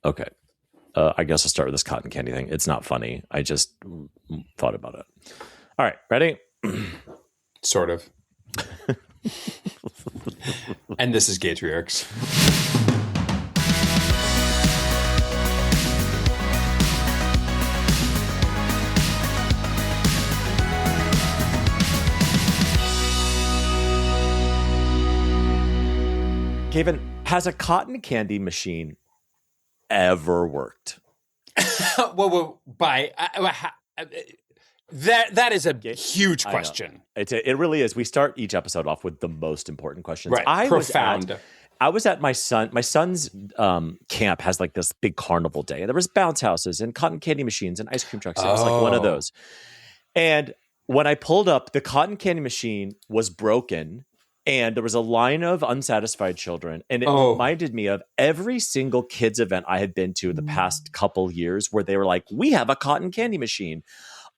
Okay. I guess I'll start with this cotton candy thing. It's not funny. I just thought about it. All right. Ready? Sort of. And this is Gaytriarchs. Gayyyyvin, has a cotton candy machine ever worked? That is a huge question. It really is. We start each episode off with the most important questions. Right. Profound. I was at my son's camp has like this big carnival day. There was bounce houses and cotton candy machines and ice cream trucks. It was like one of those. And when I pulled up, the cotton candy machine was broken. And there was a line of unsatisfied children. And it reminded me of every single kids event I had been to the past couple years where they were like, we have a cotton candy machine.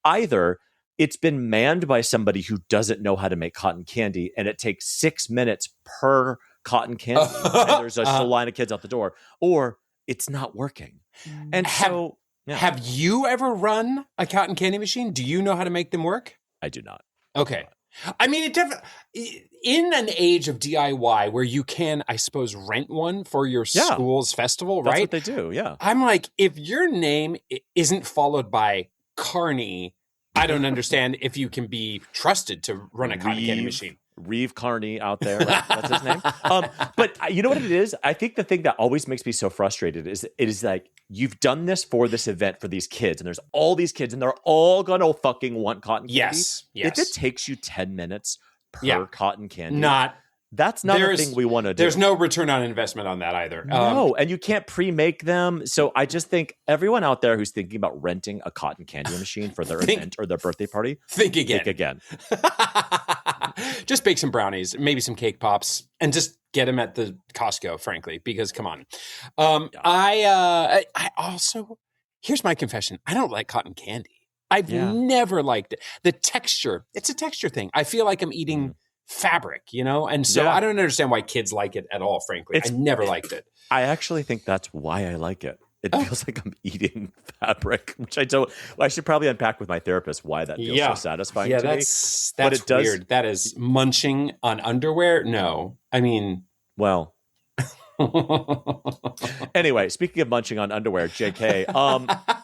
Either it's been manned by somebody who doesn't know how to make cotton candy and it takes 6 minutes per cotton candy and there's a line of kids out the door, or it's not working. And have you ever run a cotton candy machine? Do you know how to make them work? I do not. Okay. I mean, it definitely, in an age of DIY where you can, I suppose, rent one for your school's festival, That's right? what they do, yeah. I'm like, if your name isn't followed by Carney, I don't understand if you can be trusted to run a cotton candy machine. Reeve Carney out there. That's his name. But you know what it is? I think the thing that always makes me so frustrated is it is like, you've done this for this event for these kids, and there's all these kids, and they're all going to fucking want cotton candy. Yes. If it takes you 10 minutes per cotton candy, that's not a thing we want to do. There's no return on investment on that either. No, and you can't pre-make them. So I just think everyone out there who's thinking about renting a cotton candy machine for their event or their birthday party, think again. Just bake some brownies, maybe some cake pops, and just get them at the Costco, frankly, because come on. I also, here's my confession. I don't like cotton candy. I've never liked it. The texture, it's a texture thing. I feel like I'm eating fabric, and so I don't understand why kids like it at all, frankly. I never liked it. I actually think that's why I like it. It feels like I'm eating fabric, which I don't. Well, I should probably unpack with my therapist why that feels so satisfying to me. That's weird. That is munching on underwear? No. I mean... Well... Anyway, speaking of munching on underwear, JK,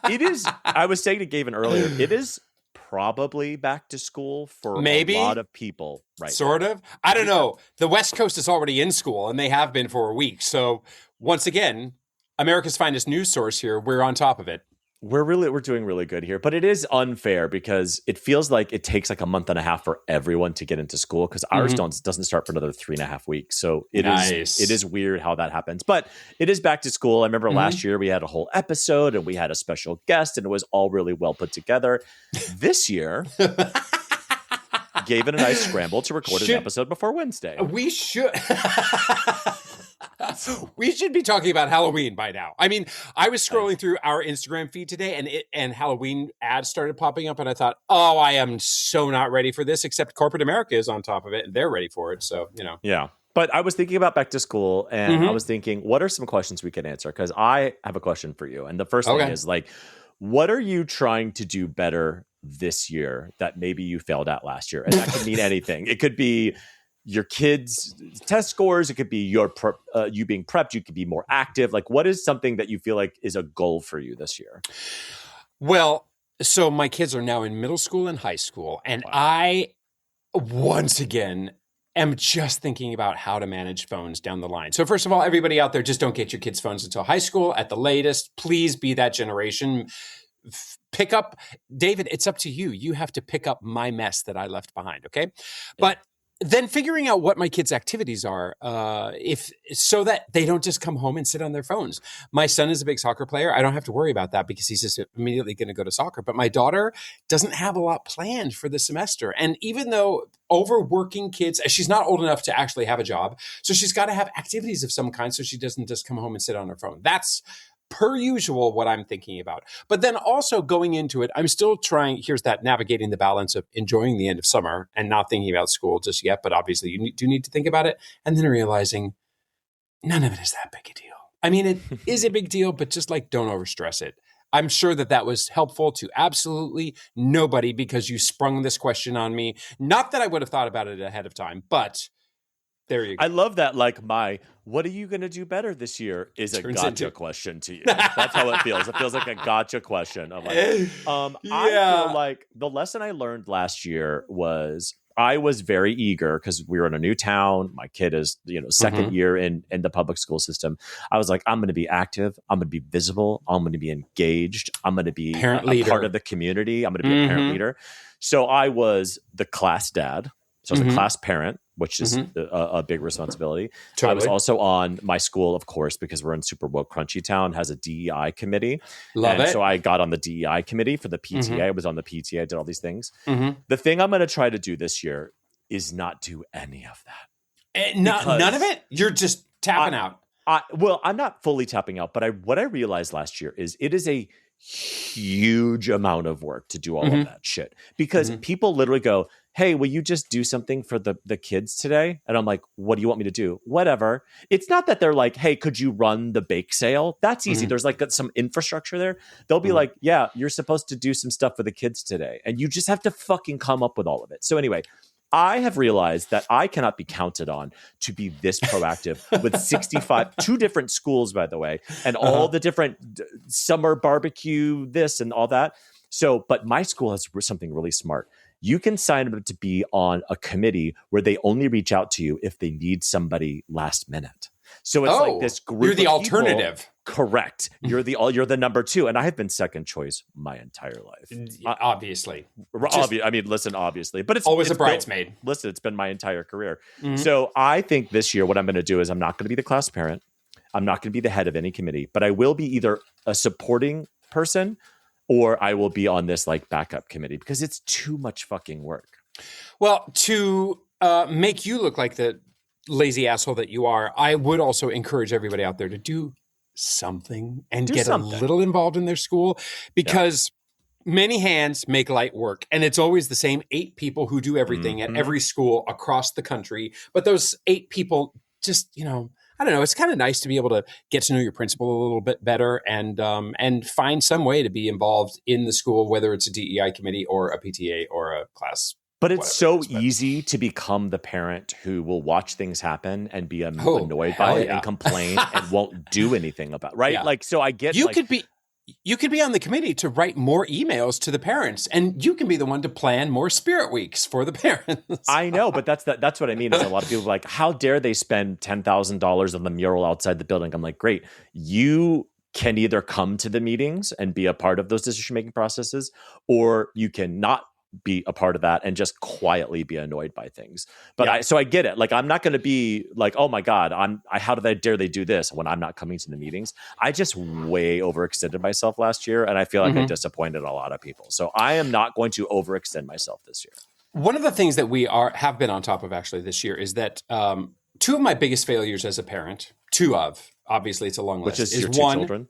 it is... I was saying to Gayyyyvin earlier, it is probably back to school for a lot of people right Sort now. of. I don't know. The West Coast is already in school, and they have been for a week. So, once again... America's finest news source here. We're on top of it. We're doing really good here, but it is unfair because it feels like it takes like a month and a half for everyone to get into school because ours doesn't start for another 3.5 weeks. So it is weird how that happens, but it is back to school. I remember last year we had a whole episode and we had a special guest and it was all really well put together. This year, Gayyyyvin and I scrambled to record an episode before Wednesday. We should. We should be talking about Halloween by now. I mean, I was scrolling through our Instagram feed today and Halloween ads started popping up and I thought, I am so not ready for this, except corporate America is on top of it and they're ready for it. So, Yeah. But I was thinking about back to school and I was thinking, what are some questions we can answer? Because I have a question for you. And the first thing is like, what are you trying to do better this year that maybe you failed at last year? And that could mean anything. It could be your kids' test scores. It could be you being prepped. You could be more active. Like, what is something that you feel like is a goal for you this year? Well, so my kids are now in middle school and high school. And I, once again, am just thinking about how to manage phones down the line. So first of all, everybody out there, just don't get your kids' phones until high school at the latest. Please be that generation. Pick up, David, it's up to you. You have to pick up my mess that I left behind, okay? Yeah. But then figuring out what my kids' activities are, so that they don't just come home and sit on their phones. My son is a big soccer player. I don't have to worry about that because he's just immediately going to go to soccer. But my daughter doesn't have a lot planned for the semester. And even though overworking kids, she's not old enough to actually have a job, so she's got to have activities of some kind so she doesn't just come home and sit on her phone. That's per usual what I'm thinking about. But then also going into it, I'm still trying, here's that navigating the balance of enjoying the end of summer and not thinking about school just yet, but obviously you do need to think about it. And then realizing none of it is that big a deal. I mean, it is a big deal, but just like don't overstress it. I'm sure that was helpful to absolutely nobody because you sprung this question on me. Not that I would have thought about it ahead of time, but there you go. I love that. Like what are you going to do better this year is a gotcha question to you. That's how it feels. It feels like a gotcha question. Of like, I feel like the lesson I learned last year was I was very eager because we were in a new town. My kid is, second year in the public school system. I was like, I'm going to be active. I'm going to be visible. I'm going to be engaged. I'm going to be a part of the community. I'm going to be a parent leader. So I was the class dad. So I was a class parent, which is a big responsibility. Totally. I was also on my school, of course, because we're in super woke crunchy town, has a DEI committee. Love it. So I got on the DEI committee for the PTA. I was on the PTA. I did all these things. The thing I'm going to try to do this year is not do any of that. None of it? You're just tapping out. Well, I'm not fully tapping out, but what I realized last year is it is a huge amount of work to do all of that shit. Because people literally go, hey, will you just do something for the kids today? And I'm like, what do you want me to do? Whatever. It's not that they're like, hey, could you run the bake sale? That's easy. There's like some infrastructure there. They'll be like, yeah, you're supposed to do some stuff for the kids today. And you just have to fucking come up with all of it. So anyway, I have realized that I cannot be counted on to be this proactive with 2 different schools, by the way, and all the different summer barbecue, this and all that. So, but my school has something really smart. You can sign up to be on a committee where they only reach out to you if they need somebody last minute. So it's like this group. You're the alternative. Correct. You're the number 2. And I have been second choice my entire life. Obviously. I mean, listen, obviously. But it's always a bridesmaid. Listen, it's been my entire career. So I think this year what I'm going to do is I'm not going to be the class parent. I'm not going to be the head of any committee. But I will be either a supporting person or I will be on this like backup committee because it's too much fucking work. Well, to make you look like the lazy asshole that you are, I would also encourage everybody out there to do something and get a little involved in their school because many hands make light work. And it's always the same 8 people who do everything at every school across the country. But those 8 people just, I don't know. It's kind of nice to be able to get to know your principal a little bit better and find some way to be involved in the school, whether it's a DEI committee or a PTA or a class. But it's so easy to become the parent who will watch things happen and be annoyed by it and complain and won't do anything about it, right? Yeah. Like, so I get you could be on the committee to write more emails to the parents, and you can be the one to plan more spirit weeks for the parents. I know, but that's what I mean is a lot of people are like, how dare they spend $10,000 on the mural outside the building? I'm like, great. You can either come to the meetings and be a part of those decision-making processes, or you can not be a part of that and just quietly be annoyed by things. But I get it. Like, I'm not going to be like, oh my God, how dare they do this when I'm not coming to the meetings? I just way overextended myself last year. And I feel like I disappointed a lot of people. So I am not going to overextend myself this year. One of the things that we have been on top of actually this year is that 2 of my biggest failures as a parent, obviously it's a long list. Which is your 2 children?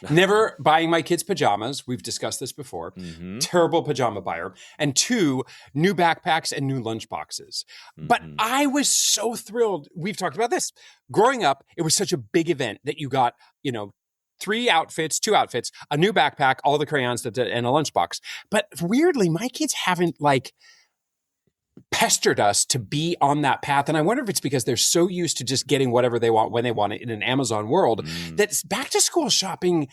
Never buying my kids pajamas. We've discussed this before. Terrible pajama buyer. And 2, new backpacks and new lunch boxes. But I was so thrilled. We've talked about this. Growing up, it was such a big event that you got, 2 outfits, a new backpack, all the crayons and a lunchbox. But weirdly, my kids haven't pestered us to be on that path. And I wonder if it's because they're so used to just getting whatever they want when they want it in an Amazon world that back to school shopping,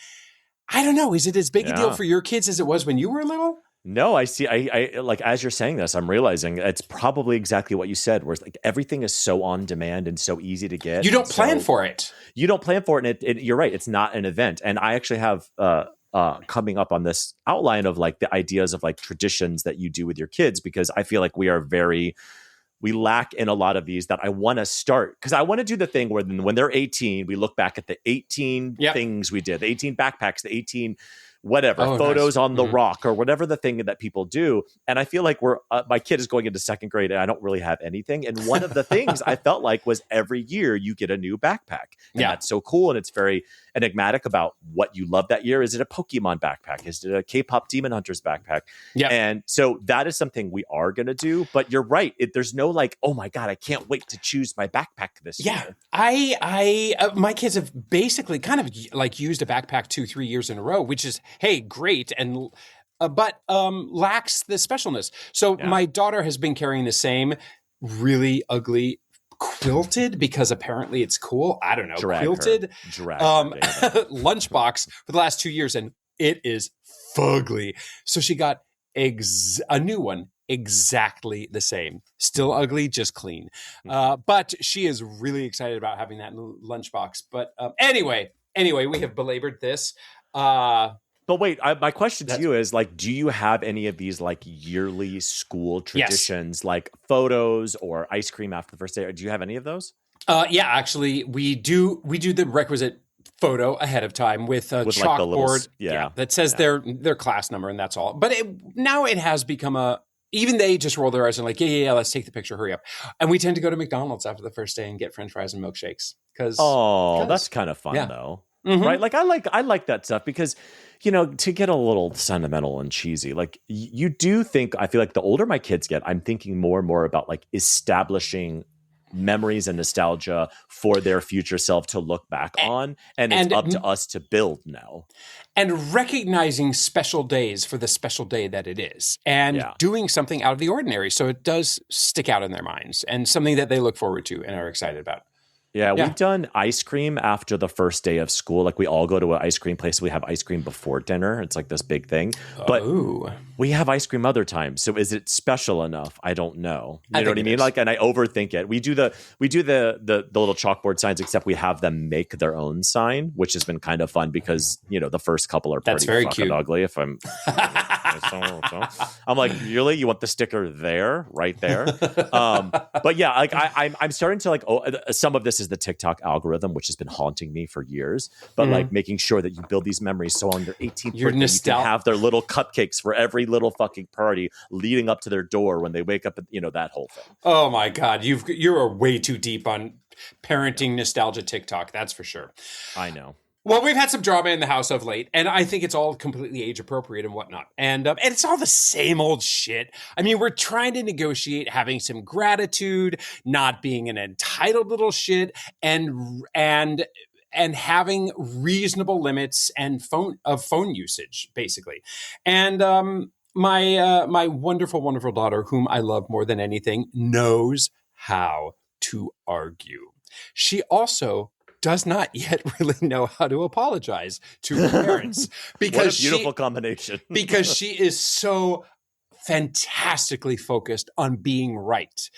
I don't know. Is it as big a deal for your kids as it was when you were little? No, I see. I like, as you're saying this, I'm realizing it's probably exactly what you said, where it's like everything is so on demand and so easy to get. You don't plan for it. You don't plan for it. And you're right. It's not an event. And I actually have, coming up on this outline of like the ideas of like traditions that you do with your kids, because I feel like we lack in a lot of these that I want to start, because I want to do the thing where when they're 18, we look back at the 18 things we did, the 18 backpacks, the 18 photos on the rock or whatever the thing that people do. And I feel like my kid is going into 2nd grade and I don't really have anything. And one of the things I felt like was every year you get a new backpack. And that's so cool. And it's very enigmatic about what you love that year. Is it a Pokemon backpack? Is it a K-pop Demon Hunters backpack? Yeah. And so that is something we are going to do. But you're right. There's no like, oh my God, I can't wait to choose my backpack this year. My kids have basically kind of like used a backpack 2-3 years in a row, which is, hey, great. And but lacks the specialness. So my daughter has been carrying the same really ugly quilted, because apparently it's cool. I don't know. Quilted lunchbox for the last 2 years, and it is fugly. So she got a new one, exactly the same. Still ugly, just clean. But she is really excited about having that lunchbox. But anyway, we have belabored this. But wait, my question to you is like, do you have any of these like yearly school traditions, like photos or ice cream after the first day? Do you have any of those? Yeah, actually, we do the requisite photo ahead of time with a chalkboard that says their class number, and that's all. But now it has become even they just roll their eyes and like, yeah, let's take the picture, hurry up. And we tend to go to McDonald's after the first day and get French fries and milkshakes. That's kind of fun though. Mm-hmm. Right? Like I like that stuff because, to get a little sentimental and cheesy, like you do think, I feel like the older my kids get, I'm thinking more and more about like establishing memories and nostalgia for their future self to look back on. And it's up to us to build now. And recognizing special days for the special day that it is, and doing something out of the ordinary. So it does stick out in their minds, and something that they look forward to and are excited about. Yeah, we've done ice cream after the first day of school. Like we all go to an ice cream place. We have ice cream before dinner. It's like this big thing. But we have ice cream other times. So is it special enough? I don't know. You know what I mean? Like, and I overthink it. We do the little chalkboard signs, except we have them make their own sign, which has been kind of fun because the first couple are pretty fucking cute. Ugly. If I'm like, really? You want the sticker there, right there? But yeah, like I'm starting to like. Some of this is the TikTok algorithm, which has been haunting me for years. But like making sure that you build these memories, so on their 18th birthday, you can have their little cupcakes for every little fucking party leading up to their door when they wake up. That whole thing. Oh my God, you're way too deep on parenting nostalgia TikTok. That's for sure. I know. Well, we've had some drama in the house of late, and I think it's all completely age appropriate and whatnot. And it's all the same old shit. I mean, we're trying to negotiate having some gratitude, not being an entitled little shit, and having reasonable limits and phone usage, basically. And my wonderful, wonderful daughter, whom I love more than anything, knows how to argue. She also does not yet really know how to apologize to her parents. Because what a beautiful combination. Because she is so fantastically focused on being right.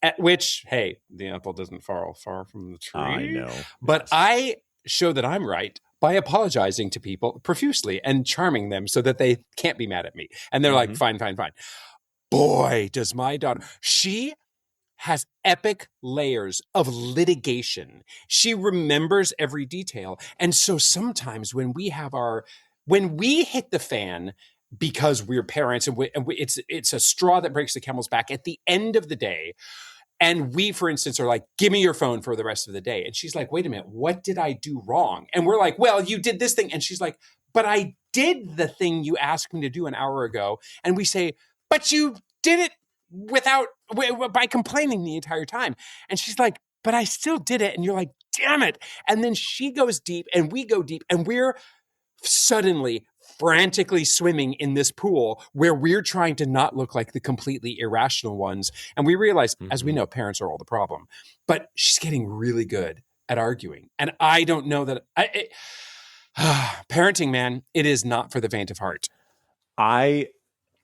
At which, hey, the apple doesn't fall far from the tree. I know. But I show that I'm right by apologizing to people profusely and charming them so that they can't be mad at me. And they're like, fine. Boy, does my daughter... She has epic layers of litigation. She remembers every detail. And so sometimes when we hit the fan because we're parents and it's a straw that breaks the camel's back at the end of the day, and we, for instance, are like, give me your phone for the rest of the day. And she's like, wait a minute, what did I do wrong? And we're like, well, you did this thing. And she's like, but I did the thing you asked me to do an hour ago. And we say, but you did it by complaining the entire time. And she's like, but I still did it. And you're like, damn it. And then she goes deep and we go deep and we're suddenly frantically swimming in this pool where we're trying to not look like the completely irrational ones. And we realize, as we know, parents are all the problem, but she's getting really good at arguing. And I don't know that parenting, man, it is not for the faint of heart. I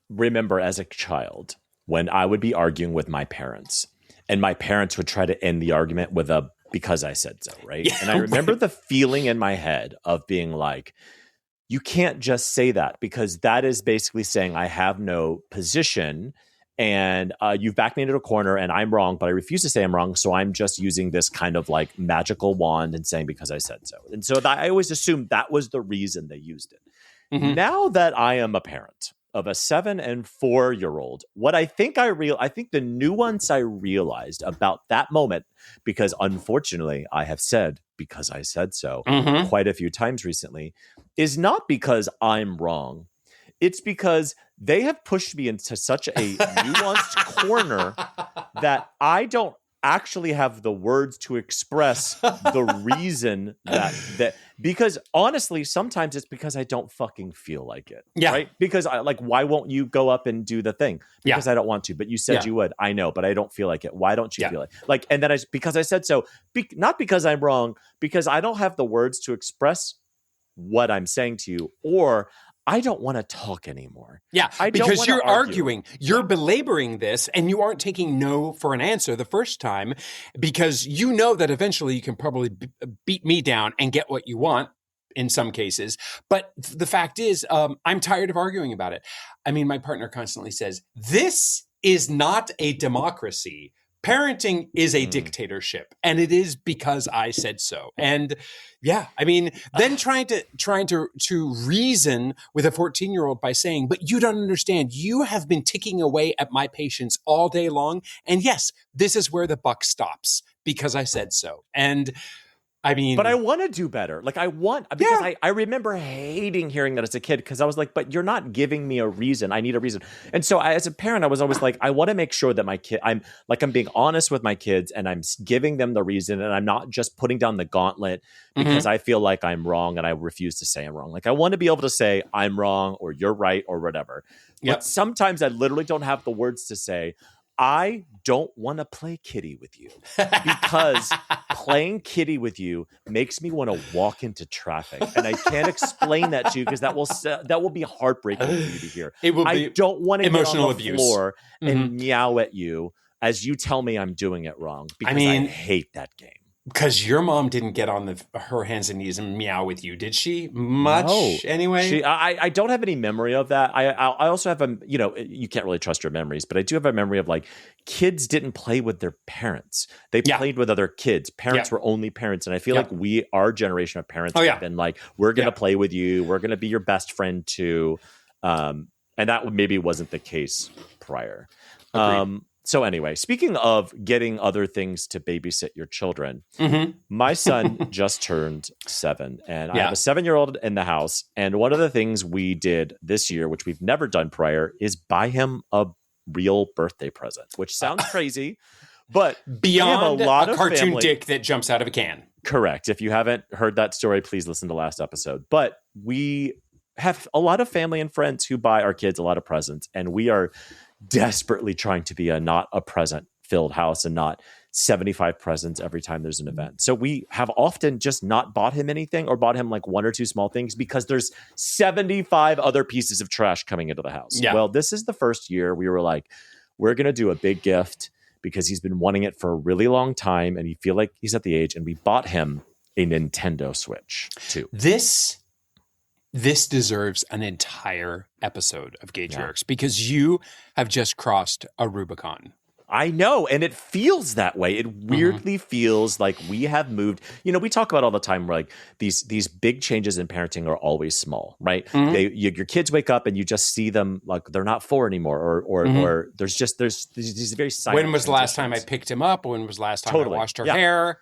remember as a child when I would be arguing with my parents and my parents would try to end the argument with because I said so, right? Yeah, and I remember the feeling in my head of being like, you can't just say that because that is basically saying I have no position and you've backed me into a corner and I'm wrong, but I refuse to say I'm wrong. So I'm just using this kind of like magical wand and saying because I said so. And so I always assumed that was the reason they used it. Mm-hmm. Now that I am a parent, of a 7 and 4-year-old, what I think the nuance I realized about that moment, because unfortunately I have said because I said so quite a few times recently, is not because I'm wrong. It's because they have pushed me into such a nuanced corner that I don't actually have the words to express the reason that because honestly, sometimes it's because I don't fucking feel like it. Yeah. Right. Because why won't you go up and do the thing? Because I don't want to, but you said you would. I know, but I don't feel like it. Why don't you feel like, and then because I said so, not because I'm wrong, because I don't have the words to express what I'm saying to you, or I don't want to talk anymore. Yeah, because you're arguing. You're belaboring this, and you aren't taking no for an answer the first time because you know that eventually you can probably beat me down and get what you want in some cases. But the fact is, I'm tired of arguing about it. I mean, my partner constantly says, this is not a democracy. Parenting is a dictatorship, and it is because I said so. And yeah, I mean, then trying to reason with a 14-year-old by saying, but you don't understand. You have been ticking away at my patience all day long. And yes, this is where the buck stops because I said so. And I mean, but I want to do better. Like because I remember hating hearing that as a kid because I was like, but you're not giving me a reason. I need a reason. And so as a parent, I was always like, I want to make sure that my kid, I'm being honest with my kids and I'm giving them the reason and I'm not just putting down the gauntlet because I feel like I'm wrong and I refuse to say I'm wrong. Like I want to be able to say I'm wrong or you're right or whatever. But sometimes I literally don't have the words to say, I don't want to play kitty with you because playing kitty with you makes me want to walk into traffic. And I can't explain that to you because that will be heartbreaking for you to hear. It will I don't want to get on the abuse. floor and meow at you as you tell me I'm doing it wrong because I hate that game. Because your mom didn't get on her hands and knees and meow with you, did she? Anyway? I don't have any memory of that. I also have you can't really trust your memories, but I do have a memory of like kids didn't play with their parents. They played with other kids. Parents were only parents. And I feel like our generation of parents have been like, we're going to play with you. We're going to be your best friend too. And that maybe wasn't the case prior. So anyway, speaking of getting other things to babysit your children, my son just turned 7 and I have a 7-year-old in the house. And one of the things we did this year, which we've never done prior, is buy him a real birthday present, which sounds crazy, but beyond a lot a of cartoon family. dick that jumps out of a can. Correct. If you haven't heard that story, please listen to last episode. But we have a lot of family and friends who buy our kids a lot of presents, and we are desperately trying to be not a present filled house and not 75 presents every time there's an event. So we have often just not bought him anything or bought him like 1 or 2 small things because there's 75 other pieces of trash coming into the house. Yeah. Well, this is the first year we were like, we're going to do a big gift because he's been wanting it for a really long time and he feel like he's at the age, and we bought him a Nintendo Switch 2. This deserves an entire episode of Gaytriarchs because you have just crossed a Rubicon. I know, and it feels that way. It weirdly feels like we have moved. You know, we talk about all the time where like these big changes in parenting are always small, right? Your kids wake up and you just see them like they're not 4 anymore, or there's these very silent. When was the last time I picked him up? When was the last time I washed her hair?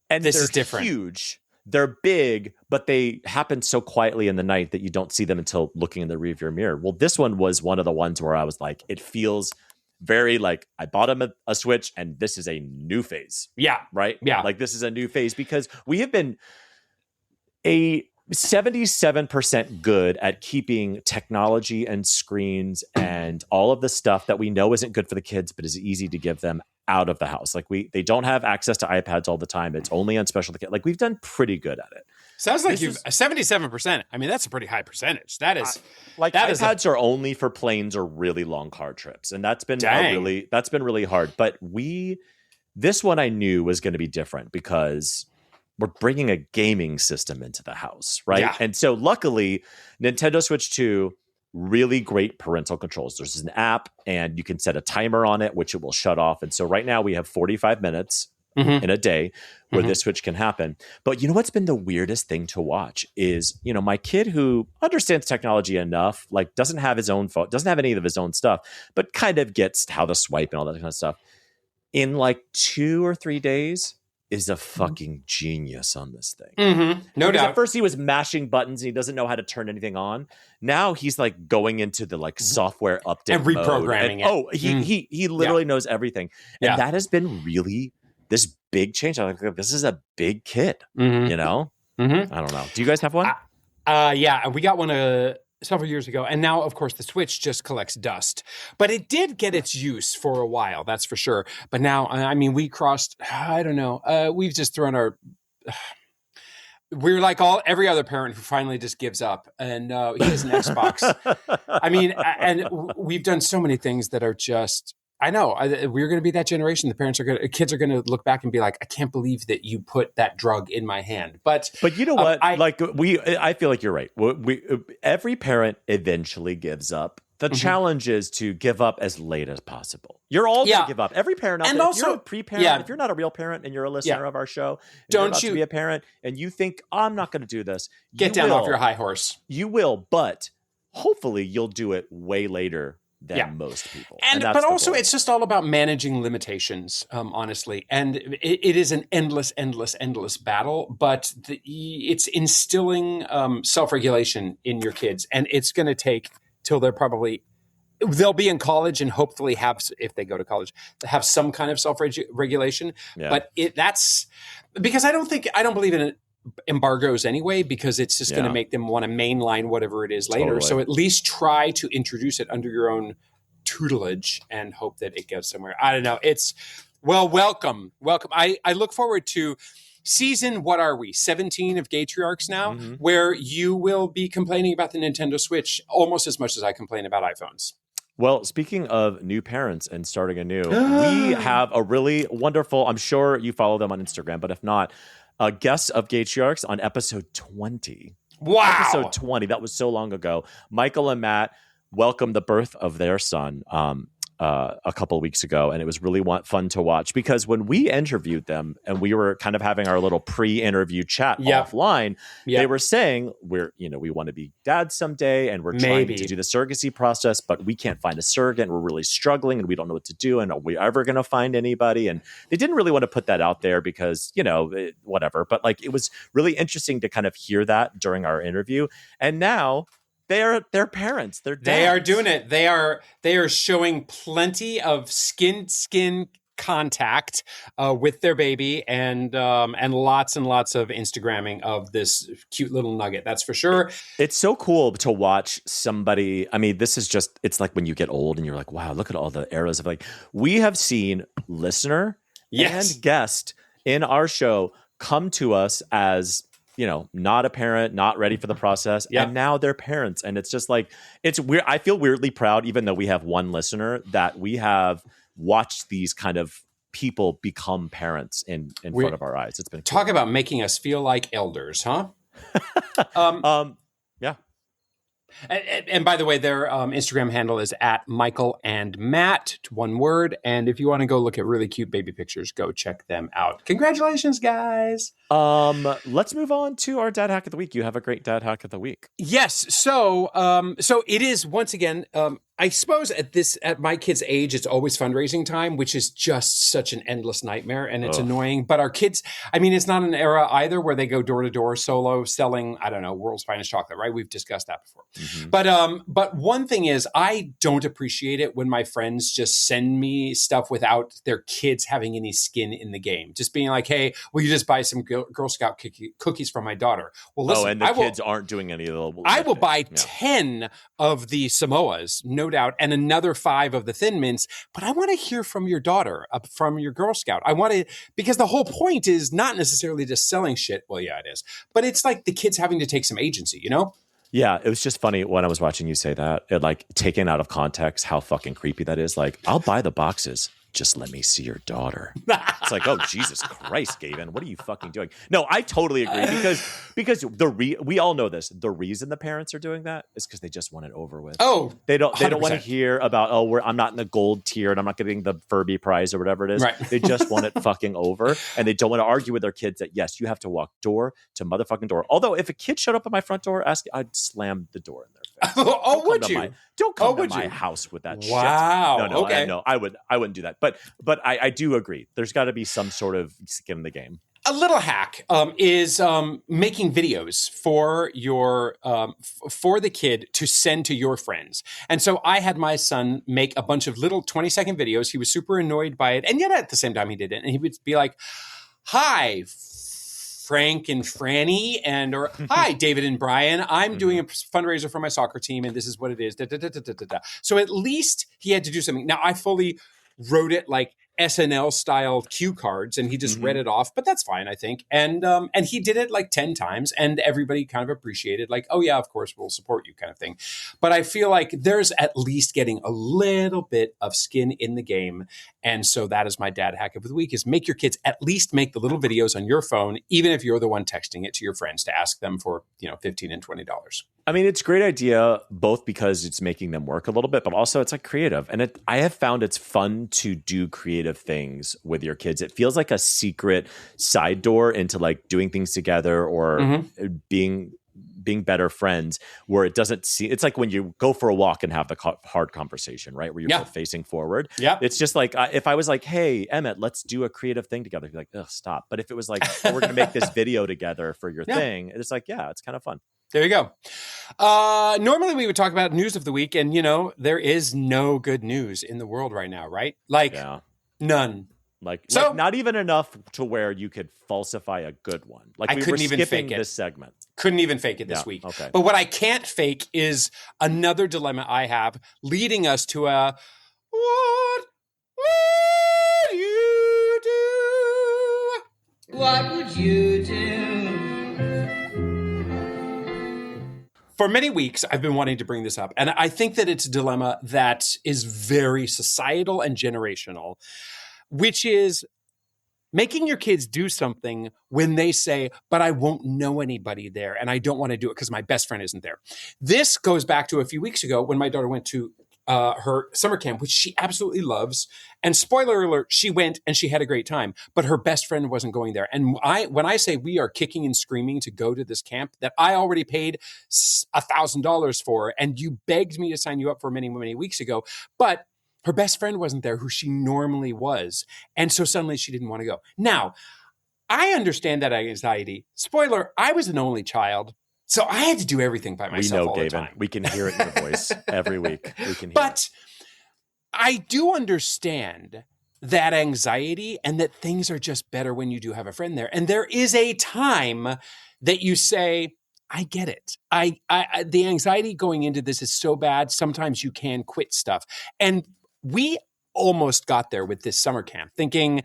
And this is different. Huge. They're big, but they happen so quietly in the night that you don't see them until looking in the rearview mirror. Well, this one was one of the ones where I was like, it feels very like I bought him a Switch and this is a new phase. Yeah. Right? Yeah. Like this is a new phase because we have been a 77% good at keeping technology and screens and all of the stuff that we know isn't good for the kids, but is easy to give them out of the house. Like they don't have access to iPads all the time. It's only on special. Like we've done pretty good at it. Sounds like you've 77%. I mean, that's a pretty high percentage. That is iPads are only for planes or really long car trips. And that's been really hard. But this one I knew was going to be different because we're bringing a gaming system into the house. Right. Yeah. And so luckily Nintendo Switch 2, really great parental controls. There's an app and you can set a timer on it, which it will shut off. And so right now we have 45 minutes in a day where this switch can happen. But you know what's been the weirdest thing to watch is, my kid who understands technology enough, like doesn't have his own phone, doesn't have any of his own stuff, but kind of gets how to swipe and all that kind of stuff. In like 2 or 3 days is a fucking genius on this thing. No doubt. At first he was mashing buttons and he doesn't know how to turn anything on. Now he's like going into the like software update and reprogramming it. He literally knows everything. And that has been really this big change. I'm like, this is a big kid, I don't know. Do you guys have one? Yeah, we got one several years ago. And now, of course, the Switch just collects dust. But it did get its use for a while, that's for sure. But now, I mean, we crossed, I don't know, we've just thrown our... We're like every other parent who finally just gives up. And he has an Xbox. I mean, and we've done so many things that are just... I know we're going to be that generation. Kids are going to look back and be like, I can't believe that you put that drug in my hand. But you know what? I feel like you're right. Every parent eventually gives up. The challenge is to give up as late as possible. You're all going to give up. Every parent out there, if you're a pre-parent, if you're not a real parent and you're a listener of our show, don't you be a parent and you think, I'm not going to do this. Get down off your high horse. You will, but hopefully you'll do it way later than most people. But also it's just all about managing limitations, honestly. And it is an endless battle, but it's instilling self-regulation in your kids. And it's going to take till they'll be in college and hopefully have, if they go to college, have some kind of self-regulation. Yeah. But that's because I don't believe in it. Embargoes anyway, because it's just going to make them want to mainline whatever it is later. So at least try to introduce it under your own tutelage and hope that it goes somewhere. I don't know. Welcome. I look forward to season, what are we, 17 of Gaytriarchs now, where you will be complaining about the Nintendo Switch almost as much as I complain about iPhones. Well, speaking of new parents and starting anew, we have a really wonderful, I'm sure you follow them on Instagram, but if not, guests of Gaytriarchs on episode 20. Wow. Episode 20. That was so long ago. Michael and Matt welcomed the birth of their son a couple of weeks ago, and it was really fun to watch because when we interviewed them and we were kind of having our little pre-interview chat offline, they were saying we want to be dads someday and we're trying to do the surrogacy process, but we can't find a surrogate and we're really struggling and we don't know what to do and are we ever going to find anybody? And they didn't really want to put that out there because, whatever. But like it was really interesting to kind of hear that during our interview. And now they're parents. They're dads. They are doing it. They are showing plenty of skin contact with their baby and lots and lots of Instagramming of this cute little nugget. That's for sure. It's so cool to watch somebody. I mean, this is just, it's like when you get old and you're like, wow, look at all the eras of like, we have seen listener and guest in our show come to us as, not a parent, not ready for the process. And now they're parents. And it's just like, it's weird. I feel weirdly proud, even though we have one listener, that we have watched these kind of people become parents in front of our eyes. It's been cool. Talk about making us feel like elders, huh? Yeah. And by the way, their Instagram handle is at Michael and Matt, one word. And if you want to go look at really cute baby pictures, go check them out. Congratulations, guys. Let's move on to our dad hack of the week. You have a great dad hack of the week. Yes. So it is once again, I suppose at my kid's age, it's always fundraising time, which is just such an endless nightmare and it's annoying. But our kids, I mean, it's not an era either where they go door to door solo selling, I don't know, world's finest chocolate, right? We've discussed that before. But one thing is I don't appreciate it when my friends just send me stuff without their kids having any skin in the game. Just being like, hey, will you just buy some Girl Scout cookies from my daughter? Well, listen, and the kids aren't doing any of the I will buy 10 of the Samoas, no doubt, and another 5 of the Thin Mints, but I want to hear from your daughter, from your Girl Scout. I want to, because the whole point is not necessarily just selling shit. Well, yeah, it is. But it's like the kids having to take some agency, Yeah, it was just funny when I was watching you say that, it like taken out of context, how fucking creepy that is. Like, I'll buy the boxes. just let me see your daughter. It's like, oh, Jesus Christ, Gayyyyvin, what are you fucking doing? No, I totally agree because we all know this. The reason the parents are doing that is because they just want it over with. Oh, they don't 100%. want to hear about, I'm not in the gold tier and I'm not getting the Furby prize or whatever it is. Right. They just want it fucking over, and they don't want to argue with their kids that yes, you have to walk door to motherfucking door. Although if a kid showed up at my front door, I'd slam the door in their face. Would you? Don't come to my house with that shit. Wow. No, okay. I wouldn't do that. But I do agree. There's got to be some sort of skin in the game. A little hack is making videos for your for the kid to send to your friends. And so I had my son make a bunch of little 20-second videos. He was super annoyed by it, and yet at the same time he did it. And he would be like, "Hi, Frank and Franny," or "Hi, David and Brian. I'm doing a fundraiser for my soccer team, and this is what it is." Da, da, da, da, da, da. So at least he had to do something. Now I fully wrote it like SNL style cue cards, and he just read it off, but that's fine, I think. And he did it like 10 times, and everybody kind of appreciated, like, oh yeah, of course we'll support you, kind of thing. But I feel like there's at least getting a little bit of skin in the game. And so that is my dad hack of the week: is make your kids at least make the little videos on your phone, even if you're the one texting it to your friends, to ask them for, $15 and $20. I mean, it's a great idea, both because it's making them work a little bit, but also it's like creative. And I have found it's fun to do creative things with your kids. It feels like a secret side door into like doing things together or being better friends, where it doesn't seem, it's like when you go for a walk and have the hard conversation, right? Where you're both facing forward. Yeah. It's just like, if I was like, hey, Emmett, let's do a creative thing together. You'd be like, ugh, stop. But if it was like, oh, we're going to make this video together for your thing, it's like, yeah, it's kind of fun. There you go. Normally we would talk about news of the week, and there is no good news in the world right now, right? Like none. Like not even enough to where you could falsify a good one. Like we were skipping this segment. Couldn't even fake it this week. Okay. But what I can't fake is another dilemma I have, leading us to a what would you do? What would you do? For many weeks, I've been wanting to bring this up, and I think that it's a dilemma that is very societal and generational, which is making your kids do something when they say, but I won't know anybody there, and I don't want to do it because my best friend isn't there. This goes back to a few weeks ago when my daughter went to her summer camp, which she absolutely loves. And spoiler alert, she went and she had a great time, but her best friend wasn't going there. And when I say we are kicking and screaming to go to this camp that I already paid $1,000 for, and you begged me to sign you up for many, many weeks ago, but her best friend wasn't there, who she normally was. And so suddenly she didn't want to go. Now, I understand that anxiety. Spoiler, I was an only child. So I had to do everything by myself all the time. We can hear it in your voice every week. We can hear But I do understand that anxiety and that things are just better when you do have a friend there. And there is a time that you say, I get it. The anxiety going into this is so bad. Sometimes you can quit stuff. And we almost got there with this summer camp thinking,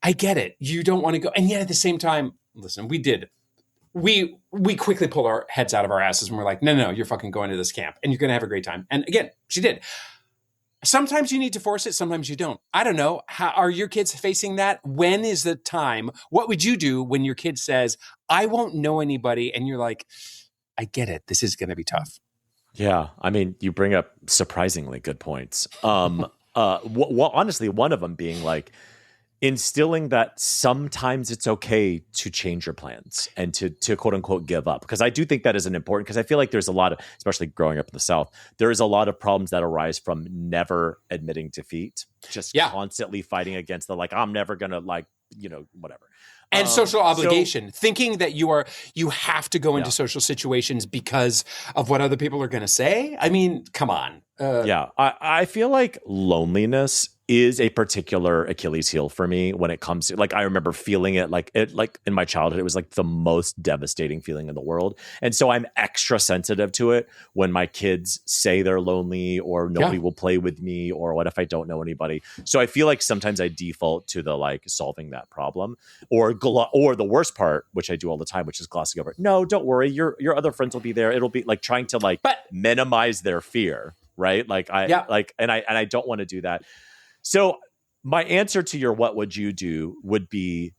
I get it. You don't want to go. And yet at the same time, listen, we did. We quickly pulled our heads out of our asses and we're like, no, you're fucking going to this camp and you're going to have a great time. And again, she did. Sometimes you need to force it. Sometimes you don't. I don't know. How are your kids facing that? When is the time? What would you do when your kid says, I won't know anybody? And you're like, I get it. This is going to be tough. Yeah. I mean, you bring up surprisingly good points. Honestly, one of them being like, instilling that sometimes it's okay to change your plans and to quote unquote give up. Because I do think that is an important, because I feel like there's a lot of, especially growing up in the South, there is a lot of problems that arise from never admitting defeat, just constantly fighting against the, like, I'm never going to whatever. And social obligation, thinking that you have to go into social situations because of what other people are going to say. I mean, come on. I feel like loneliness is a particular Achilles heel for me when it comes to, like, I remember feeling it like in my childhood, it was like the most devastating feeling in the world. And so I'm extra sensitive to it when my kids say they're lonely or nobody will play with me, or what if I don't know anybody? So I feel like sometimes I default to the like solving that problem or the worst part, which I do all the time, which is glossing over. No, don't worry. Your other friends will be there. It'll be like trying to minimize their fear. Right. And I don't want to do that. So my answer to your what would you do would be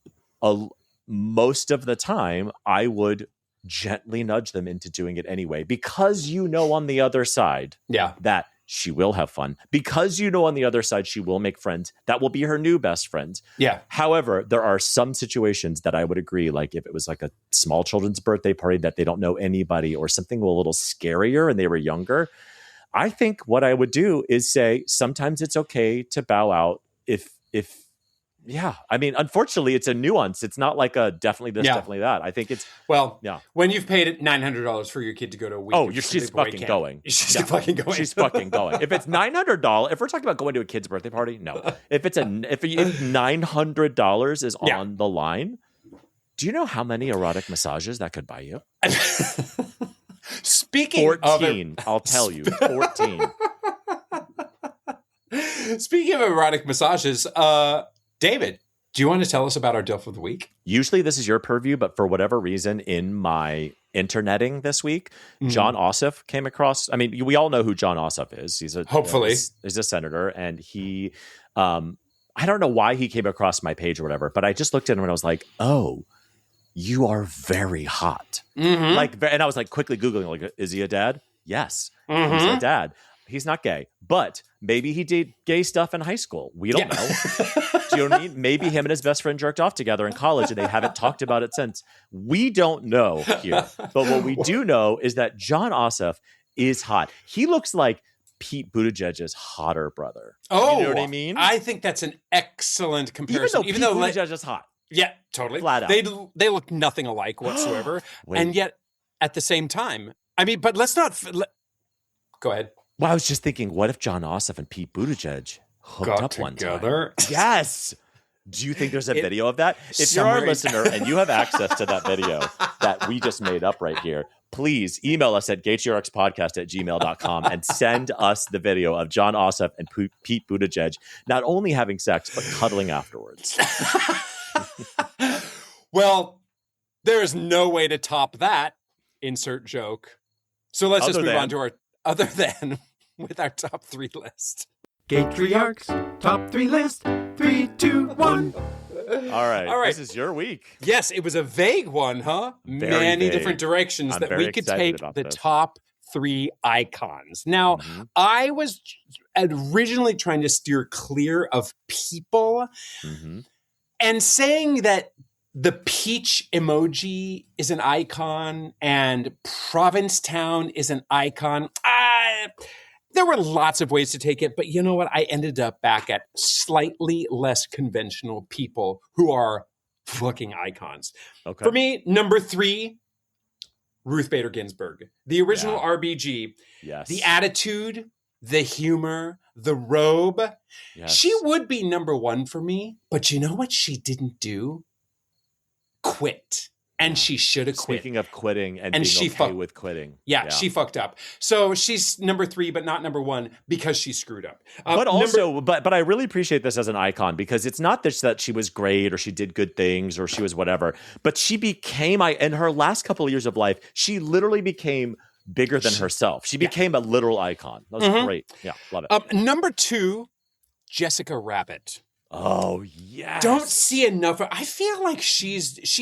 most of the time I would gently nudge them into doing it anyway, because on the other side that she will have fun, because on the other side she will make friends that will be her new best friends. Yeah. However, there are some situations that I would agree, like if it was like a small children's birthday party that they don't know anybody or something a little scarier and they were younger, I think what I would do is say sometimes it's okay to bow out if I mean, unfortunately, it's a nuance. It's not like a definitely this, definitely that. I think it's when you've paid $900 for your kid to go to a week. She's fucking going. She's fucking going. She's fucking going. If it's $900, if we're talking about going to a kid's birthday party, no. If $900 is on the line, do you know how many erotic massages that could buy you? Speaking 14, I'll tell you, 14. Speaking of erotic massages, David, do you want to tell us about our DILF of the week? Usually this is your purview, but for whatever reason in my interneting this week, John Ossoff came across. I mean, we all know who John Ossoff is. He's he's a senator, and he, I don't know why he came across my page or whatever, but I just looked at him and I was like, oh, you are very hot. And I was like quickly Googling, like, is he a dad? Yes, he's a dad. He's not gay, but maybe he did gay stuff in high school. We don't know. Do you know what I mean? Maybe him and his best friend jerked off together in college and they haven't talked about it since. We don't know here. But what we do know is that John Ossoff is hot. He looks like Pete Buttigieg's hotter brother. Oh, you know what I mean? I think that's an excellent comparison. Even though Buttigieg is hot. Yeah, totally. Flat out. They look nothing alike whatsoever. And yet, at the same time, I mean, but let's not... Go ahead. Well, I was just thinking, what if John Ossoff and Pete Buttigieg hooked up one time? Yes. Do you think there's a video of that? If you're our listener and you have access to that video that we just made up right here, please email us at GaytriarchsPodcast@gmail.com and send us the video of John Ossoff and Pete Buttigieg not only having sex, but cuddling afterwards. Well, there is no way to top that. Insert joke. So let's just move on to our other than with our top 3 list. Gaytriarchs top 3 list. 3, 2, 1. All right. This is your week. Yes, it was a vague one, huh? Many different directions that we could take the top 3 icons. Now, I was originally trying to steer clear of people and saying that the peach emoji is an icon and Provincetown is an icon. There were lots of ways to take it, but you know what? I ended up back at slightly less conventional people who are fucking icons. Okay. For me, number 3, Ruth Bader Ginsburg. The original RBG. Yes. The attitude, the humor, the robe. Yes. She would be number 1 for me, but you know what she didn't do? Quit. And she should have quit. Speaking of quitting and being okay with quitting. Yeah, she fucked up. So she's number 3, but not number 1 because she screwed up. But also, but I really appreciate this as an icon because it's not this that she was great or she did good things or she was whatever. But she became, in her last couple of years of life, she literally became bigger than herself. She became a literal icon. That was great. Yeah, love it. Number 2, Jessica Rabbit. Oh, yes. Don't see enough. I feel like she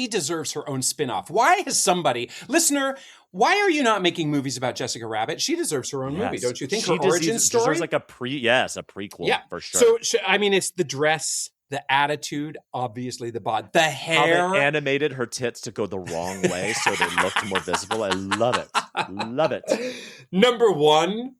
deserves her own spinoff. Why has somebody, listener, why are you not making movies about Jessica Rabbit? She deserves her own movie, don't you think? Her origin story deserves like a prequel for sure. So I mean, it's the dress, the attitude, obviously the bod, the hair. How they animated her tits to go the wrong way so they looked more visible. I love it. Love it. Number 1,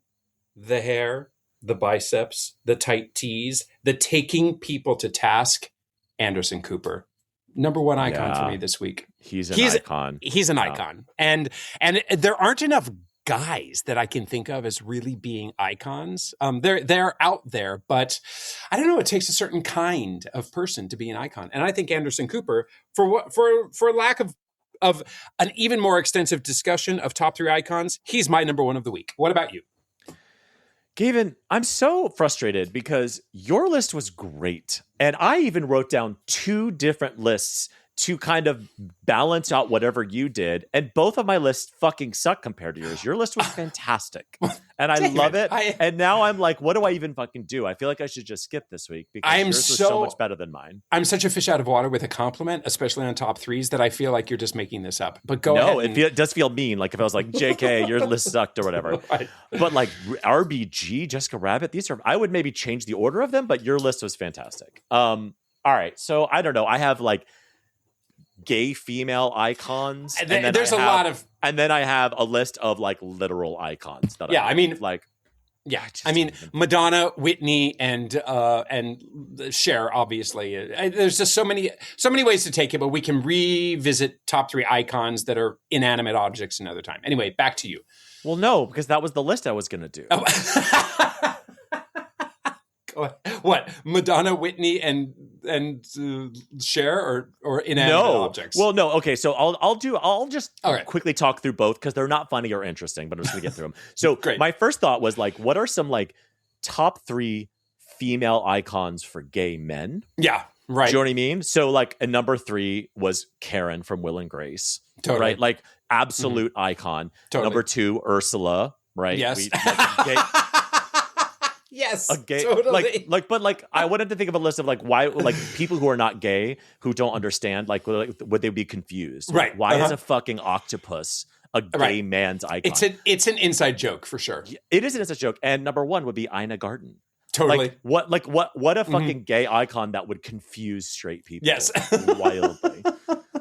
the hair. The biceps, the tight tees, the taking people to task, Anderson Cooper. Number 1 icon for me this week. He's an icon. He's an icon. And there aren't enough guys that I can think of as really being icons. They're out there, but I don't know, it takes a certain kind of person to be an icon. And I think Anderson Cooper, for lack of an even more extensive discussion of top 3 icons, he's my number 1 of the week. What about you? Gayyyyvin, I'm so frustrated because your list was great. And I even wrote down 2 different lists to kind of balance out whatever you did. And both of my lists fucking suck compared to yours. Your list was fantastic. And I love it. And now I'm like, what do I even fucking do? I feel like I should just skip this week because yours was so much better than mine. I'm such a fish out of water with a compliment, especially on top threes, that I feel like you're just making this up. But go ahead. No, it does feel mean. Like if I was like, JK, your list sucked or whatever. Right. But like RBG, Jessica Rabbit, I would maybe change the order of them, but your list was fantastic. All right. So I don't know. I have like gay female icons. And then there's a lot of... And then I have a list of like literal icons. Madonna, Whitney, and Cher, obviously. There's just so many ways to take it, but we can revisit top three icons that are inanimate objects another time. Anyway, back to you. Well, no, because that was the list I was going to do. Oh. What? Madonna, Whitney, and Cher, or inanimate objects? Well, no. Okay, so I'll just quickly talk through both because they're not funny or interesting, but I'm just gonna get through them. So my first thought was like, what are some like top three female icons for gay men? Yeah, right. Do you know what I mean? So like a number 3 was Karen from Will and Grace. Totally. Right? Like absolute icon. Totally. Number 2, Ursula. Right? Yes. Yes, totally. But I wanted to think of a list of like why, like people who are not gay who don't understand, like would they be confused? Right? Why is a fucking octopus a gay man's icon? It's an inside joke for sure. It is an inside joke. And number 1 would be Ina Garten. Totally. What a fucking gay icon that would confuse straight people. Yes, wildly.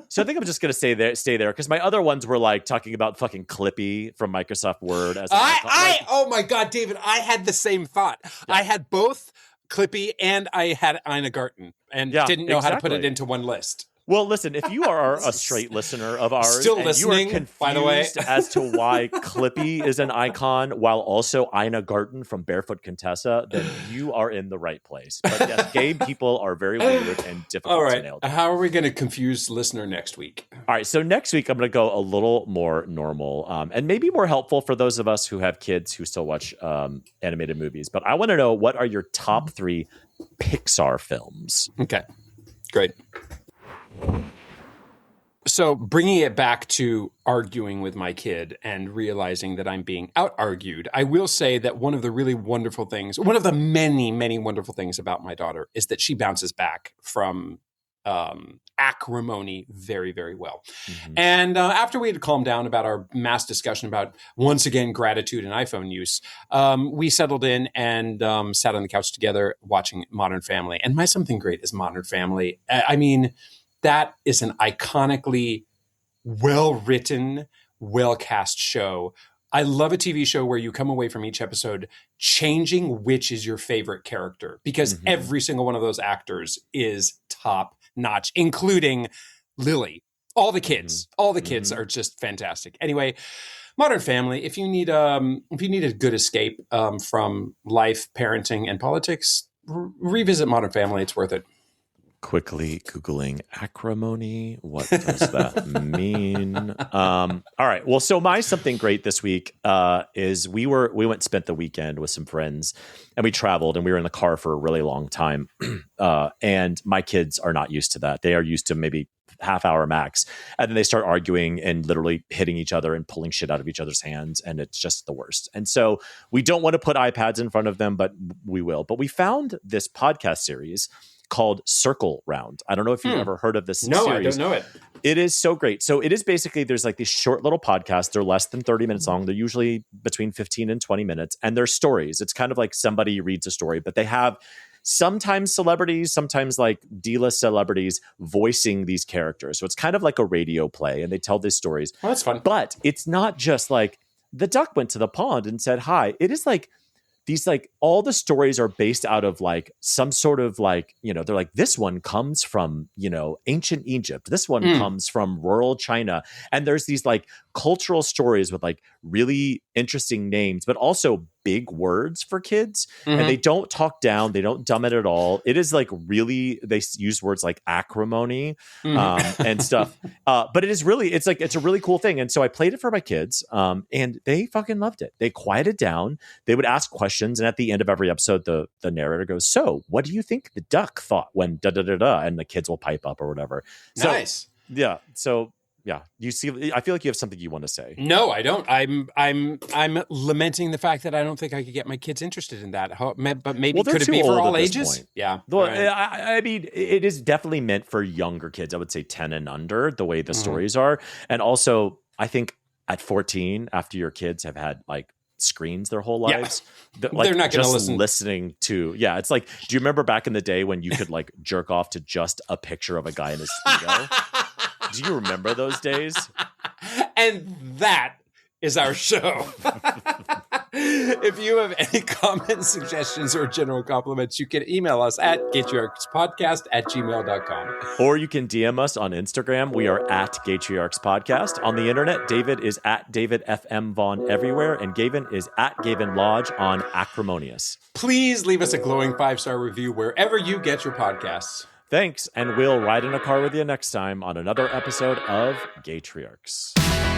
So I think I'm just going to stay there because my other ones were like talking about fucking Clippy from Microsoft Word. Oh my God, David, I had the same thought. Yeah. I had both Clippy and I had Ina Garten and didn't know how to put it into one list. Well, listen, if you are a straight listener of ours, still listening, you are confused by the way, as to why Clippy is an icon while also Ina Garten from Barefoot Contessa, then you are in the right place. But yes, gay people are very weird and difficult to nail down. How are we going to confuse listener next week? All right, so next week I'm going to go a little more normal and maybe more helpful for those of us who have kids who still watch animated movies. But I want to know, what are your top 3 Pixar films? Okay, great. So bringing it back to arguing with my kid and realizing that I'm being out-argued, I will say that one of the really wonderful things, one of the many, many wonderful things about my daughter is that she bounces back from acrimony very, very well. Mm-hmm. And after we had calmed down about our mass discussion about, once again, gratitude and iPhone use, we settled in and sat on the couch together watching Modern Family. And my something great is Modern Family. I mean, that is an iconically well-written, well-cast show. I love a TV show where you come away from each episode changing which is your favorite character, because every single one of those actors is top-notch, including Lily. All the kids are just fantastic. Anyway, Modern Family, if you need a good escape from life, parenting, and politics, revisit Modern Family. It's worth it. Quickly Googling acrimony. What does that mean? All right. Well, so my something great this week is we went and spent the weekend with some friends and we traveled and we were in the car for a really long time. And my kids are not used to that. They are used to maybe half hour max. And then they start arguing and literally hitting each other and pulling shit out of each other's hands. And it's just the worst. And so we don't want to put iPads in front of them, but we will. But we found this podcast series called Circle Round. I don't know if you've ever heard of this series. No, I don't know it. It is so great. So it is basically, there's like these short little podcasts. They're less than 30 minutes long. They're usually between 15 and 20 minutes. And they're stories. It's kind of like somebody reads a story, but they have sometimes celebrities, sometimes like D-list celebrities voicing these characters. So it's kind of like a radio play and they tell these stories. Oh, that's fun. But it's not just like the duck went to the pond and said hi. It is like, these like all the stories are based out of like some sort of like, you know, they're like, this one comes from, you know, ancient Egypt. This one comes from rural China. And there's these like cultural stories with like really interesting names, but also big words for kids. And they don't talk down. They don't dumb it at all. It is like really, they use words like acrimony and stuff. But it is really, it's a really cool thing. And so I played it for my kids and they fucking loved it. They quieted down. They would ask questions. And at the end of every episode, the narrator goes, so what do you think the duck thought when da-da-da-da? And the kids will pipe up or whatever. Nice. So, yeah. So yeah. You see, I feel like you have something you want to say. No, I don't. I'm lamenting the fact that I don't think I could get my kids interested in that. But maybe Well, could it be for all ages? Point. Yeah. Well, right. I mean, it is definitely meant for younger kids. I would say 10 and under, the way the stories are. And also, I think at 14, after your kids have had like screens their whole lives, they're not going to listen. Listening to, it's like, do you remember back in the day when you could like jerk off to just a picture of a guy in his Speedo? Do you remember those days? And that is our show. If you have any comments, suggestions, or general compliments, you can email us at GaytriarchsPodcast@gmail.com. Or you can DM us on Instagram. We are at GaytriarchsPodcast. On the internet, David is at David FM Vaughn everywhere, and Gayyyyvin is at Gayyyyvin Lodge on Acrimonious. Please leave us a glowing 5-star review wherever you get your podcasts. Thanks, and we'll ride in a car with you next time on another episode of Gaytriarchs.